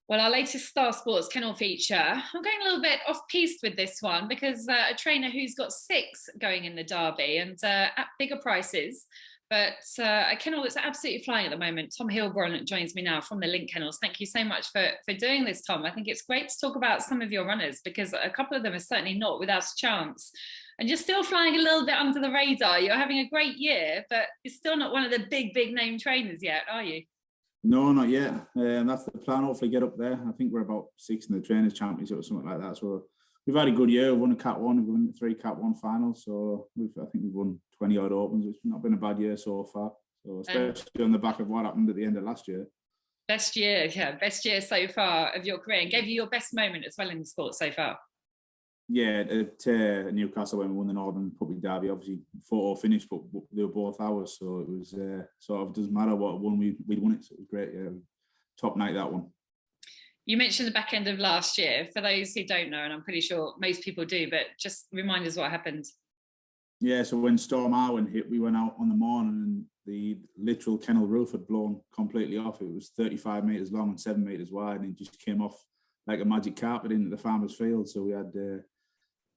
Well, our latest Star Sports Kennel feature, I'm going a little bit off-piste with this one because a trainer who's got 6 going in the Derby and at bigger prices, but a kennel that's absolutely flying at the moment. Tom Heilbron joins me now from the Link Kennels. Thank you so much for doing this, Tom. I think it's great to talk about some of your runners because a couple of them are certainly not without a chance. And you're still flying a little bit under the radar. You're having a great year, but you're still not one of the big name trainers yet, are you? No, not yet. That's the plan. Hopefully, get up there. I think we're about 6th in the Trainers' Championship or something like that. So we've had a good year. We've won a Cat 1, we've won 3 Cat 1 finals. So I think we've won 20 odd opens. It's not been a bad year so far. So especially on the back of what happened at the end of last year. Best year so far of your career, and gave you your best moment as well in the sport so far. Yeah, at Newcastle when we won the Northern Puppy Derby, obviously photo finish, but they were both ours, so it was sort of doesn't matter what one we'd won it. So it was great. Yeah, top night that one. You mentioned the back end of last year. For those who don't know, and I'm pretty sure most people do, but just remind us what happened. Yeah, so when Storm Arwen hit, we went out on the morning and the literal kennel roof had blown completely off. It was 35 metres long and 7 metres wide, and it just came off like a magic carpet into the farmer's field. So we had a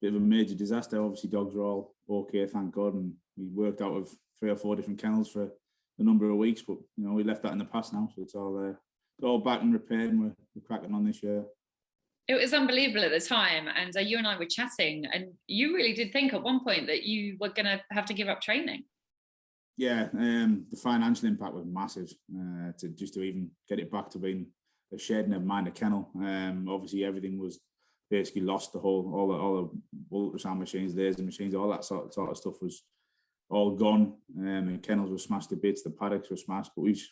bit of a major disaster. Obviously, dogs were all okay, thank God, and we worked out of 3 or 4 different kennels for a number of weeks. But we left that in the past now, so it's all back and repaired, and we're cracking on this year. It was unbelievable at the time, and you and I were chatting, and you really did think at one point that you were going to have to give up training. Yeah, the financial impact was massive to even get it back to being a shed, never mind a kennel. Obviously, everything was basically lost. All the ultrasound machines, laser machines, all that sort of stuff was all gone. The kennels were smashed to bits, the paddocks were smashed, but it's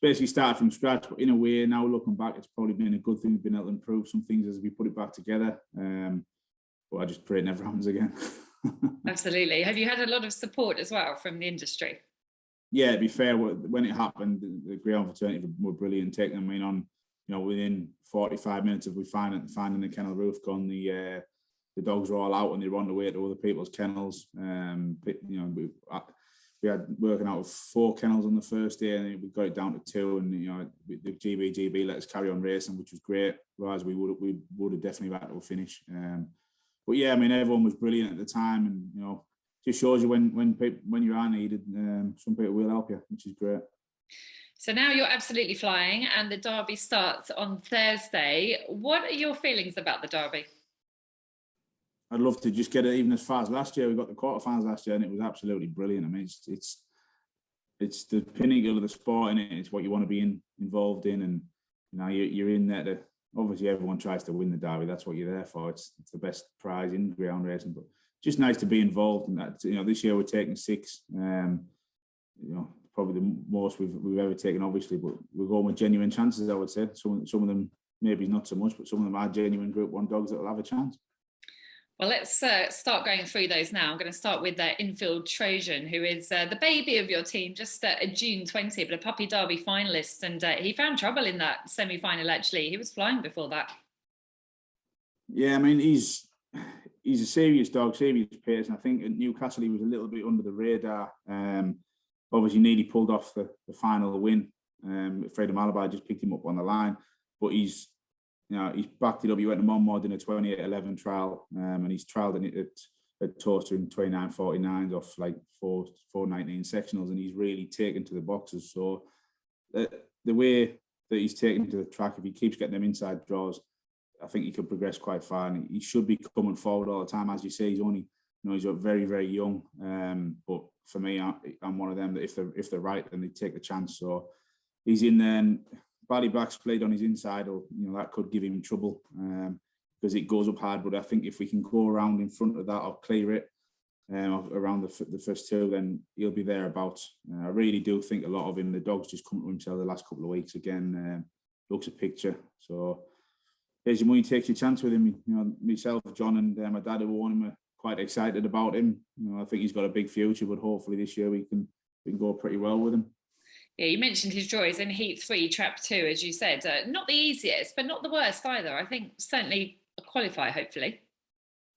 basically started from scratch. But in a way, now looking back, it's probably been a good thing. We've been able to improve some things as we put it back together. But I just pray it never happens again. Absolutely. Have you had a lot of support as well from the industry? Yeah, to be fair, when it happened, the Greyhound fraternity were brilliant, taking them in on, within 45 minutes of we finding the kennel roof gone, the dogs were all out and they were on the way to other people's kennels. We had working out of 4 kennels on the first day, and we got it down to 2. And the GB let us carry on racing, which was great. Otherwise, we would have definitely had to finish. But yeah, I mean, everyone was brilliant at the time, and just shows you when you are needed, some people will help you, which is great. So now you're absolutely flying, and the Derby starts on Thursday. What are your feelings about the Derby? I'd love to just get it even as far as last year. We got the quarterfinals last year, and it was absolutely brilliant. I mean, it's the pinnacle of the sport, and it's what you want to be involved in, and you're in there. Obviously, everyone tries to win the Derby. That's what you're there for. It's the best prize in greyhound racing, but just nice to be involved in that. This year we're taking 6. Probably the most we've ever taken, obviously, but we're going with genuine chances, I would say. Some of them maybe not so much, but some of them are genuine Group 1 dogs that will have a chance. Well, let's start going through those now. I'm going to start with Innfield Trojan, who is the baby of your team, just a June 20, but a Puppy Derby finalist. And he found trouble in that semi-final, actually. He was flying before that. Yeah, I mean, he's a serious dog, serious pace. And I think at Newcastle, he was a little bit under the radar. Obviously, nearly pulled off the final win. Freedom Alibi just picked him up on the line. But he's backed it up. He went to Monmouth in a 28-11 trial, and he's trialled it at Towcester in 29.49s off like 4.19 sectionals, and he's really taken to the boxes. So the way that he's taken to the track, if he keeps getting them inside draws, I think he could progress quite far, and he should be coming forward all the time. As you say, he's only, he's very, very young. But for me, I'm one of them that if they're right, then they take the chance. So he's in there. And Ballybrack splayed on his inside, or that could give him trouble because it goes up hard. But I think if we can go around in front of that or clear it around the first 2, then he'll be thereabouts. I really do think a lot of him. The dog's just come to himself the last couple of weeks again. Looks a picture. So here's your money, takes your chance with him. Myself, John, and my dad who own him are quite excited about him. I think he's got a big future, but hopefully this year we can go pretty well with him. Yeah, you mentioned his joys in Heat 3, Trap 2, as you said. Not the easiest, but not the worst either. I think certainly a qualifier, hopefully.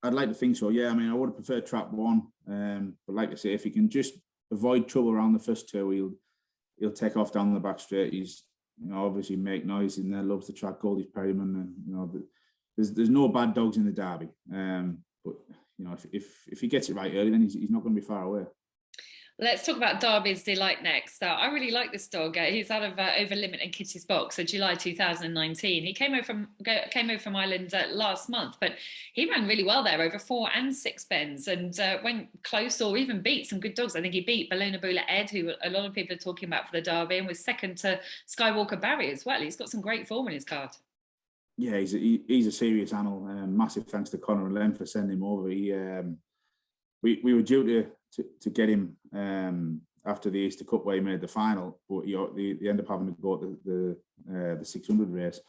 I'd like to think so, yeah. I mean, I would have preferred Trap 1. But like I say, if he can just avoid trouble around the first 2, he'll take off down the back straight. He's obviously make noise in there, loves the track, Goldie's Perryman, and there's no bad dogs in the Derby. But if he gets it right early, then he's not going to be far away. Let's talk about Darbys Delight next. I really like this dog. He's out of Over Limit and Kitty's Box, so July 2019. He came over from Ireland last month, but he ran really well there, over 4 and 6 bends, and went close or even beat some good dogs. I think he beat Ballona Bula Ed, who a lot of people are talking about for the Derby, and was second to Skywalker Barry as well. He's got some great form in his card. Yeah, he's a serious animal. Massive thanks to Connor and Len for sending him over. We were due to get him after the Easter Cup where he made the final, but he ended up having to go to the 600 race.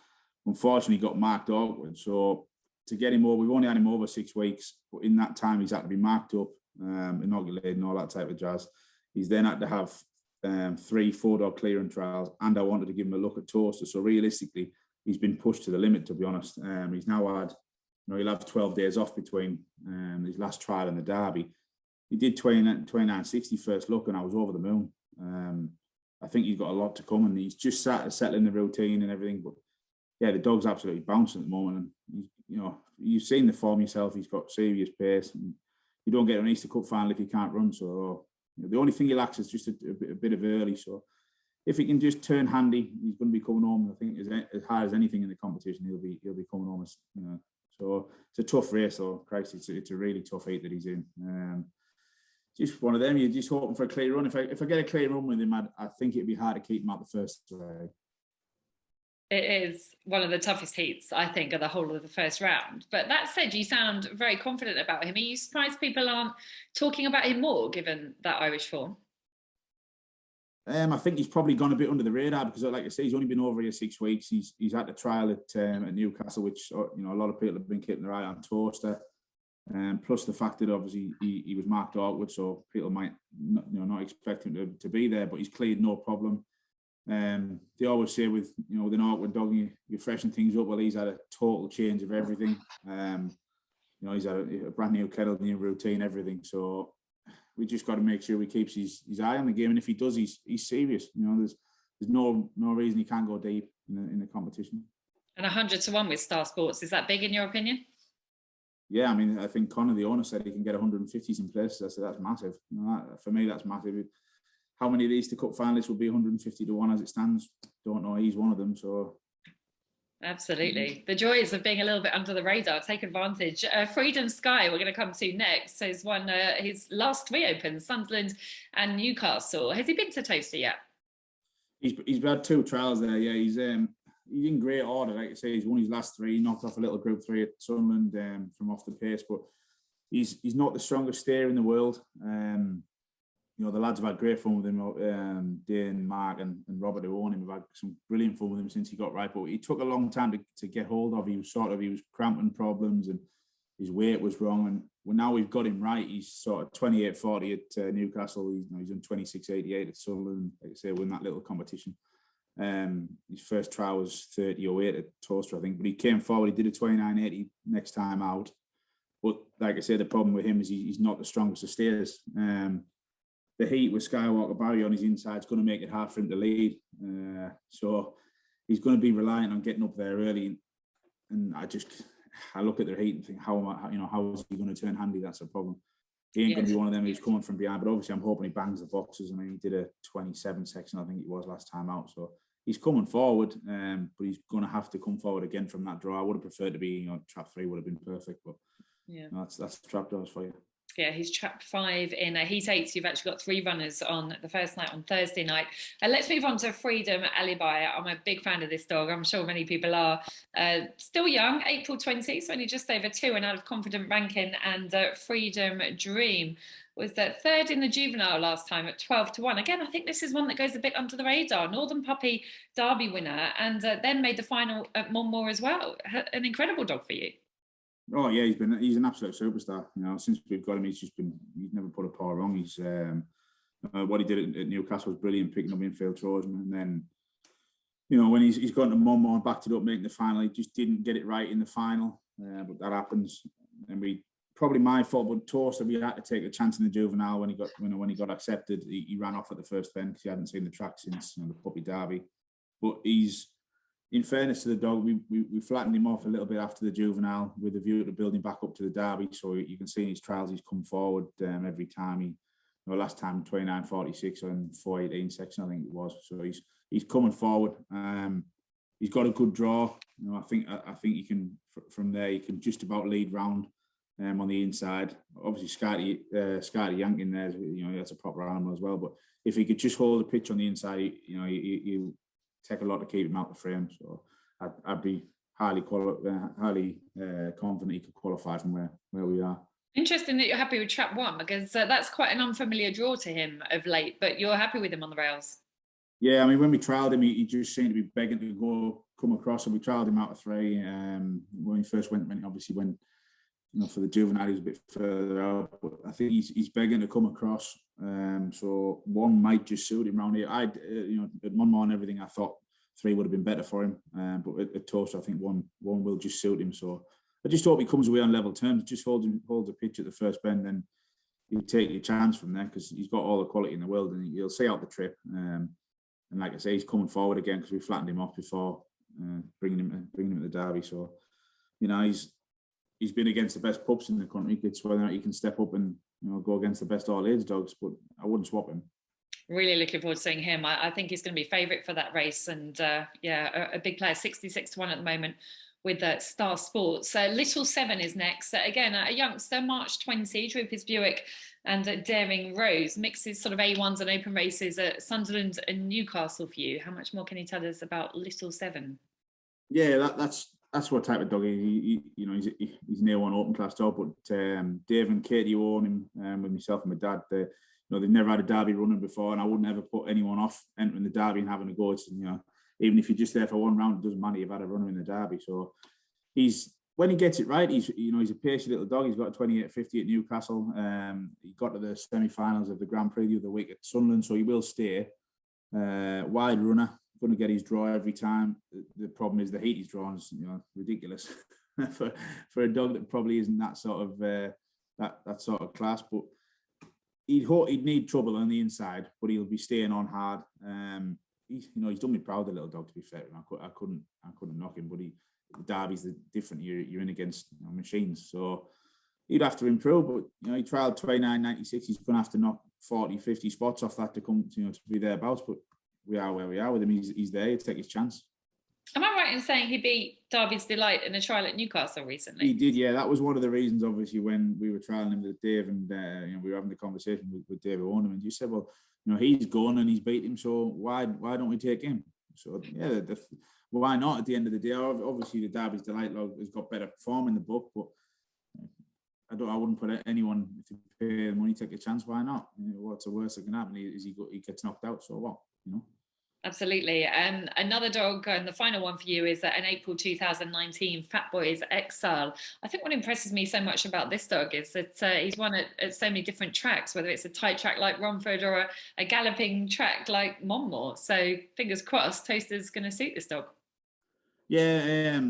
Unfortunately, he got marked awkward. So to get him over, we've only had him over 6 weeks, but in that time he's had to be marked up, inoculated and all that type of jazz. He's then had to have 3 4-dog clearance trials, and I wanted to give him a look at Towcester. So realistically, he's been pushed to the limit, to be honest. He's now had, he'll have 12 days off between his last trial and the Derby. He did 29.60 first look, and I was over the moon. I think he's got a lot to come, and he's just settling the routine and everything. But yeah, the dog's absolutely bouncing at the moment. And you've seen the form yourself. He's got serious pace, and you don't get an Easter Cup final if you can't run. So the only thing he lacks is just a bit of early. So if he can just turn handy, he's going to be coming home. I think as hard as anything in the competition, he'll be coming home. So it's a tough race, though. Christ, it's a really tough heat that he's in. Just one of them. You're just hoping for a clear run. If I get a clear run with him, I think it'd be hard to keep him out the first way. It is one of the toughest heats, I think, of the whole of the first round. But that said, you sound very confident about him. Are you surprised people aren't talking about him more, given that Irish form? I think he's probably gone a bit under the radar because, like I say, he's only been over here 6 weeks. He's had the trial at Newcastle, which a lot of people have been keeping their eye on Towcester. Plus the fact that obviously he was marked awkward, so people might not expect him to be there, but he's cleared no problem. They always say with an awkward dog, you freshen things up. Well, he's had a total change of everything. He's had a brand new kennel, new routine, everything. So we just got to make sure he keeps his eye on the game, and if he does, he's serious. There's no reason he can't go deep in the competition. And 100-1 with Star Sports, is that big in your opinion? Yeah, I mean, I think Connor, the owner, said he can get 150s in place. That's massive. For me, that's massive. How many of these Easter Cup finalists will be 150-1 as it stands? Don't know. He's one of them. So absolutely. The joys of being a little bit under the radar. Take advantage. Freedom Sky, we're going to come to next. So he's won his last 3 opens, Sunderland and Newcastle. Has he been to Towcester yet? He's had 2 trials there. Yeah, he's in great order. Like I say, he's won his last 3. He knocked off a little Group 3 at Sunderland from off the pace, but he's not the strongest steer in the world. The lads have had great fun with him. Dane, Mark, and Robert, who own him, have had some brilliant fun with him since he got right. But he took a long time to get hold of. He was cramping problems, and his weight was wrong. And now we've got him right. He's sort of 28.40 at Newcastle. He's done 26.88 at Sunderland. Like I say, win that little competition. His first trial was 30.08 at Towcester, I think, but he came forward. He did a 29.80 next time out. But like I said, the problem with him is he's not the strongest of steers. The heat with Skywalker Barry on his inside is going to make it hard for him to lead. So he's going to be reliant on getting up there early. And I look at the heat and think, how is he going to turn handy? That's a problem. He ain't going to be one of them who's coming from behind. But obviously, I'm hoping he bangs the boxes. I mean, he did a 27 section, I think it was last time out. So he's coming forward, but he's going to have to come forward again from that draw. I would have preferred to be, trap 3 would have been perfect, but yeah, that's trap doors for you. Yeah, he's trap 5 in Heat 8. You've actually got 3 runners on the first night on Thursday night. Let's move on to Freedom Alibi. I'm a big fan of this dog. I'm sure many people are. Still young, April 20, so only just over 2 and out of confident ranking. And Freedom Dream was 3rd in the juvenile last time at 12-1. Again, I think this is one that goes a bit under the radar. Northern Puppy Derby winner, and then made the final at Monmore as well. An incredible dog for you. Oh yeah, he's an absolute superstar. Since we've got him, he's never put a paw wrong. He's what he did at Newcastle was brilliant, picking up Innfield Trojan, and then when he's gone to Monmore and backed it up, making the final, he just didn't get it right in the final. But that happens, and probably my fault. But Towcester, we had to take a chance in the juvenile when he got accepted. He ran off at the first bend because he hadn't seen the track since the Puppy Derby. But he's, in fairness to the dog, we flattened him off a little bit after the juvenile with a view to building back up to the Derby. So you can see in his trials he's come forward every time. Last time 29.46 and 4.18 section, I think it was. So he's coming forward. He's got a good draw. I think he can, from there, he can just about lead round on the inside. Obviously, Scarty Yank in there, that's a proper animal as well. But if he could just hold the pitch on the inside, he'll take a lot to keep him out the frame. So I'd be highly confident he could qualify from where we are. Interesting that you're happy with trap 1, because that's quite an unfamiliar draw to him of late, but you're happy with him on the rails. Yeah, I mean, when we trialled him, he just seemed to be begging to come across, and we trialled him out of 3. When he first went for the juvenile, he was a bit further out, but I think he's begging to come across. So 1 might just suit him round here. At Monmore and everything, I thought 3 would have been better for him, but at Towcester, I think one will just suit him. So I just hope he comes away on level terms, just holds a pitch at the first bend, and he'll take your chance from there, because he's got all the quality in the world, and he'll see out the trip. And like I say, he's coming forward again because we flattened him off before bringing him to the Derby. So, he's been against the best pups in the country. It's whether or not he can step up and go against the best all-age dogs, but I wouldn't swap him. Really looking forward to seeing him. I think he's going to be favourite for that race, and a big player, 66-1 at the moment with Star Sports. Little Seven is next. Again, a youngster, March 20, drove his Buick and Daring Rose, mixes sort of A1s and open races at Sunderland and Newcastle for you. How much more can you tell us about Little Seven? Yeah, that's what type of dog he's near one open class dog. But Dave and Katie who own him with myself and my dad. They've never had a Derby running before, and I wouldn't ever put anyone off entering the Derby and having a go. It's, even if you're just there for 1 round, it doesn't matter. You've had a runner in the Derby. So when he gets it right, he's a pacey little dog. He's got a 28.50 at Newcastle. He got to the semi-finals of the Grand Prix the other week at Sunderland, so he will stay. Wide runner, going to get his draw every time. The problem is the heat he's drawn is ridiculous for a dog that probably isn't that sort of that sort of class. But he'd need trouble on the inside, but he'll be staying on hard. He's done me proud, the little dog, to be fair. I couldn't knock him, but the Derby's different. You're in against machines, so he'd have to improve. But he trialled 29.96. He's going to have to knock 40, 50 spots off that to come to be thereabouts. But we are where we are with him. He's there. He'll take his chance. Am I right in saying he beat Darbys Delight in a trial at Newcastle recently? He did, yeah. That was one of the reasons, obviously, when we were trialling him with Dave, and we were having the conversation with Dave who owned him, and you said, well, he's gone and he's beat him, so why don't we take him? So yeah, why not? At the end of the day, obviously the Darbys Delight log has got better form in the book, but I wouldn't put anyone, if you pay the money, take a chance. Why not? What's the worst that can happen? Is he gets knocked out? So what? Absolutely. Another dog, and the final one for you, is an April 2019 Fatboyz EXILE. I think what impresses me so much about this dog is that he's won at so many different tracks, whether it's a tight track like Romford or a galloping track like Monmore. So fingers crossed, Towcester's going to suit this dog. Yeah,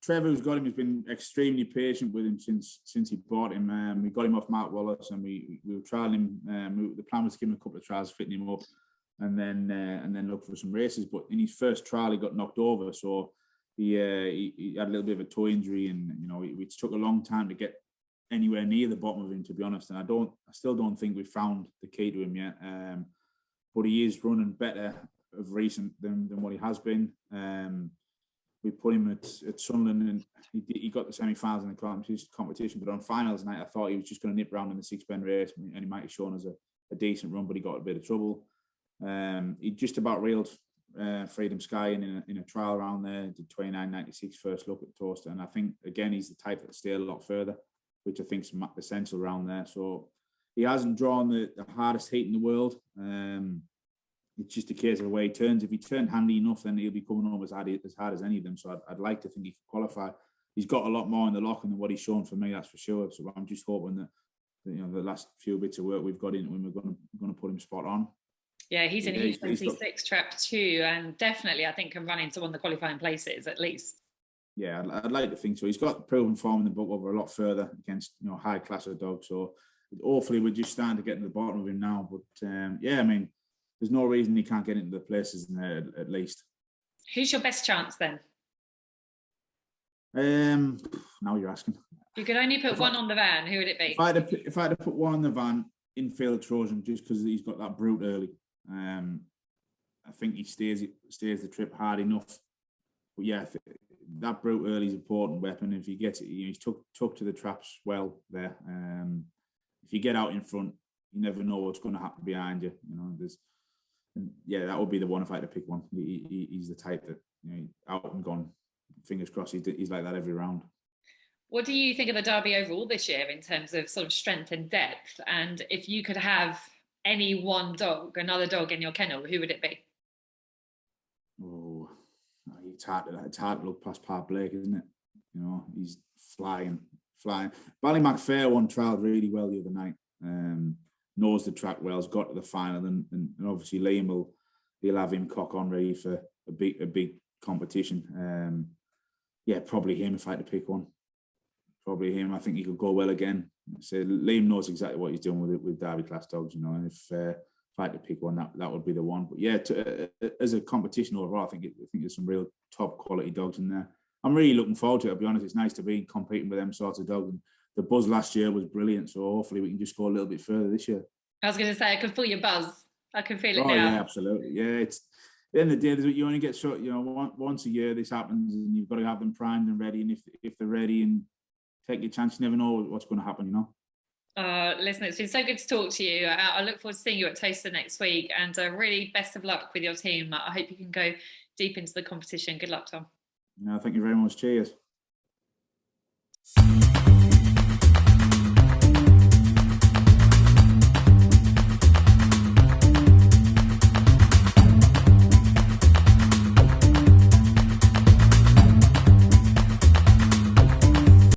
Trevor, who's got him, has been extremely patient with him since he bought him. We got him off Mark Wallace, and we were trialling him. The plan was to give him a couple of trials, fitting him up, and then look for some races. But in his first trial, he got knocked over, so he had a little bit of a toe injury, and it took a long time to get anywhere near the bottom of him, to be honest. And I still don't think we've found the key to him yet. But he is running better of recent than what he has been. We put him at Sunderland, and he got the semi-finals in the competition. But on finals night, I thought he was just going to nip round in the 6-bend race, and he might have shown us a decent run, but he got a bit of trouble. He just about reeled Freedom Sky in a trial round there. Did 29.96 first look at Towcester, and I think again he's the type that'll stay a lot further, which I think is essential around there. So he hasn't drawn the hardest heat in the world. It's just a case of the way he turns. If he turned handy enough, then he'll be coming home as hard as any of them. So I'd like to think he could qualify. He's got a lot more in the lock than what he's shown for me, that's for sure. So I'm just hoping that the last few bits of work we've got in, when we're going to put him spot on. Yeah, he's in E26 trap 2, and definitely I think can run into one of the qualifying places at least. Yeah, I'd like to think so. He's got proven form in the book over a lot further against high class of dogs. So hopefully we're just starting to get to the bottom of him now. But yeah, I mean, there's no reason he can't get into the places in there at least. Who's your best chance then? Now you're asking. If you could only put one on the van, who would it be? If I had to put one on the van, Innfield Trojan, just because he's got that brute early. I think he steers the trip hard enough. But yeah, that brute early is an important weapon. If he gets it, he's took to the traps well there. If you get out in front, you never know what's going to happen behind you. You know, that would be the one if I had to pick one. He's the type that, you know, out and gone. Fingers crossed, he's like that every round. What do you think of the Derby overall this year in terms of sort of strength and depth? And if you could have any one dog, another dog in your kennel, who would it be? Oh, it's hard to look past Pat Blake, isn't it? You know, he's flying. Ballymacfair won trialled really well the other night. Knows the track well, has got to the final, and obviously Liam he'll have him cock on ready for a big competition. Yeah, probably him if I had to pick one. Probably him. I think he could go well again. So Liam knows exactly what he's doing with Derby class dogs, you know. And if I had to pick one, that would be the one. But yeah, as a competition overall, I think there's some real top quality dogs in there. I'm really looking forward to it. I'll be honest, it's nice to be competing with them sorts of dogs. And the buzz last year was brilliant, so hopefully we can just go a little bit further this year. I was going to say, I can feel your buzz. I can feel it now. Yeah, absolutely. Yeah, it's at the end of the day, you only get shot. You know, once a year this happens, and you've got to have them primed and ready. And if they're ready and take your chance, you never know what's going to happen, you know. Listen, it's been so good to talk to you. I look forward to seeing you at Towcester next week, and really best of luck with your team. I hope you can go deep into the competition. Good luck, Tom. No, thank you very much. Cheers.